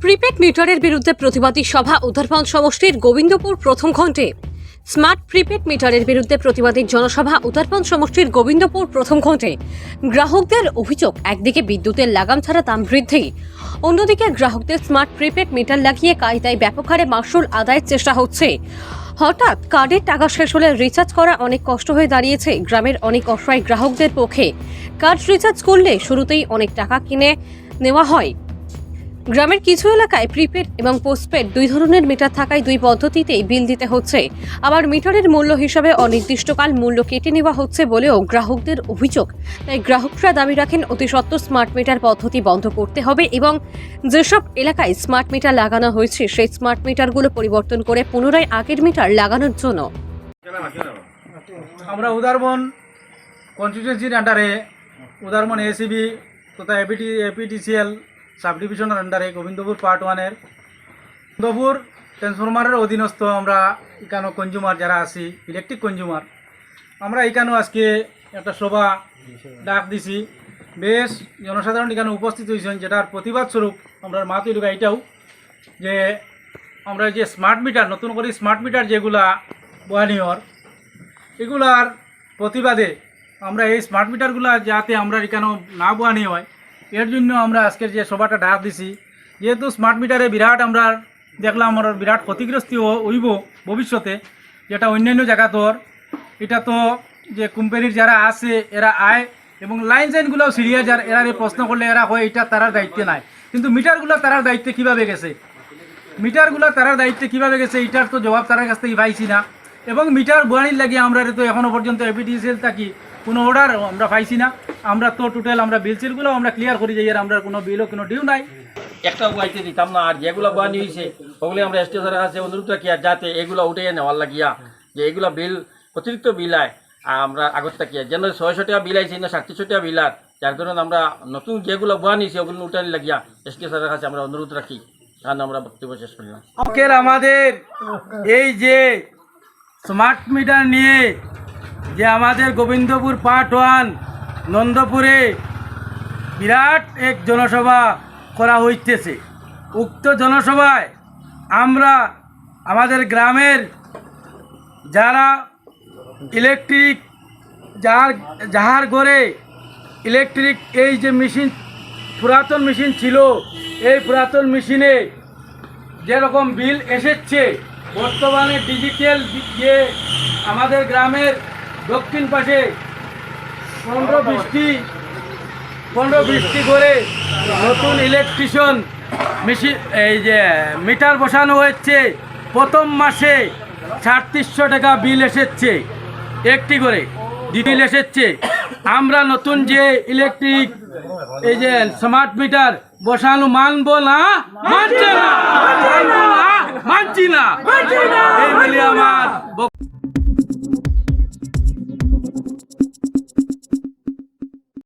Prepaid মিটারের বিরুদ্ধে প্রতিবাদী সভা উত্তরবঙ্গ সমষ্টির গোবিন্দপুর প্রথম খণ্ডে। স্মার্ট প্রিপেড মিটারের বিরুদ্ধে প্রতিবাদী জনসভা উত্তরবঙ্গ সমষ্টির গোবিন্দপুর প্রথম খণ্ডে। গ্রাহকদের অভিযোগ, একদিকে বিদ্যুতের লাগাম ছাড়া দাম বৃদ্ধি, অন্যদিকে গ্রাহকদের স্মার্ট প্রিপেড মিটার লাগিয়ে কায়দায় ব্যাপক হারে মাসুল আদায়ের চেষ্টা হচ্ছে। হঠাৎ কার্ডের টাকা শেষ হলে রিচার্জ করা অনেক কষ্ট হয়ে দাঁড়িয়েছে গ্রামের অনেক অসহায় গ্রাহকদের পক্ষে। কার্ড রিচার্জ করলে শুরুতেই অনেক টাকা কিনে নেওয়া হয়। গ্রামের কিছু এলাকায় প্রিপেড এবং পোস্টপেড দুই ধরনের মিটার থাকায় দুই পদ্ধতিতেই বিল দিতে হচ্ছে। আবার মিটারের মূল্য হিসাবে অনির্দিষ্টকাল মূল্য কেটে নেওয়া হচ্ছে বলেও গ্রাহকদের অভিযোগ। তাই গ্রাহকরা দাবি রাখেন অতি সত্বর স্মার্ট মিটার পদ্ধতি বন্ধ করতে হবে এবং যেসব এলাকায় স্মার্ট মিটার লাগানো হয়েছে সেই স্মার্ট মিটারগুলো পরিবর্তন করে পুনরায় আগের মিটার লাগানোর জন্য। আমরা উদারবন কনস্টিটিউয়েন্সির আন্ডারে উদারবন এসিবি তথা এপিটিসিএল সাব ডিভিশনের আন্ডারে গোবিন্দপুর পার্ট 1-এর গোবিন্দপুর ট্রান্সফরমারের অধীনস্থ আমরা এখানে কনজিউমার যারা আছি, ইলেকট্রিক কনজিউমার, আমরা এখানেও আজকে একটা সভা ডাক দিছি। বেশ জনসাধারণ এখানে উপস্থিত হয়েছেন, যেটার প্রতিবাদ স্বরূপ আমরা মাত এলাকা এটাও যে আমরা যে স্মার্ট মিটার নতুন করে স্মার্ট মিটার যেগুলা বহানিয়র এগুলার প্রতিবাদে আমরা এই স্মার্ট মিটারগুলা যাতে আমরা এখানেও না বহানি হয় এর জন্য আমরা আজকের যে সভাটা ডাক দিছি। যেহেতু স্মার্ট মিটারে বিরাট আমরা দেখলাম আমরা বিরাট ক্ষতিগ্রস্ত হইব ভবিষ্যতে, যেটা অন্যান্য জায়গাতর এটা তো যে কোম্পানির যারা আছে এরা আয় এবং লাইন সাইনগুলোও সিরিয়াস এরা প্রশ্ন করলে এরা হয় এটা তারার দায়িত্বে নাই, কিন্তু মিটারগুলো তারার দায়িত্বে কীভাবে গেছে, মিটারগুলো তারার দায়িত্বে কীভাবে গেছে এটার তো জবাব তারার কাছ থেকে পাইছি না। এবং মিটার বহানির লাগিয়ে আমরা তো এখনও পর্যন্ত এপিটিসিএল থাকি কোনো অর্ডার আমরা পাইছি না। আমরা তো টোটাল আমরা বিল সিলগুলো আমরা ক্লিয়ার করি যাই, আর আমরা কোনো বিলও কোনো ডিউ নাই, একটা বইতে দিতাম না। আর যেগুলো বয়ানি হয়েছে ওগুলো আমরা স্টেশনের কাছে অনুরোধ রাখি আর যাতে এগুলো উঠে নেওয়ার লাগিয়া যে এগুলো বিল অতিরিক্ত বিল আয় আমরা আগত থাকিয়া যেন 600 টাকা বিল আইছে না 3700 টাকা বিল আর যার কারণে আমরা নতুন যেগুলো বয়ানিছে ওগুলো উঠানি লাগিয়া স্টেশনের কাছে আমরা অনুরোধ রাখি। কারণ আমরা বক্তব্য শেষ করলাম। আমাদের এই যে স্মার্ট মিটার নিয়ে যে আমাদের গোবিন্দপুর পার্ট 1 নন্দপুরে বিরাট এক জনসভা করা হইতেছে। উক্ত জনসভায় আমরা আমাদের গ্রামের যারা ইলেকট্রিক যাহার ঘরে ইলেকট্রিক এই যে মেশিন পুরাতন মেশিন ছিল, এই পুরাতন মেশিনে যেরকম বিল এসেছে, বর্তমানে ডিজিটাল যে আমাদের গ্রামের দক্ষিণ পাশে 15-20টি করে নতুন ইলেকট্রিশিয়ান মেশিন এই যে মিটার বসানো হয়েছে। প্রথম মাসে 3700 টাকা বিল এসেছে, একটি করে বিল এসেছে। আমরা নতুন যে ইলেকট্রিক এই যে স্মার্ট মিটার বসানো মানবো না, মানছি না, এই বলে আমার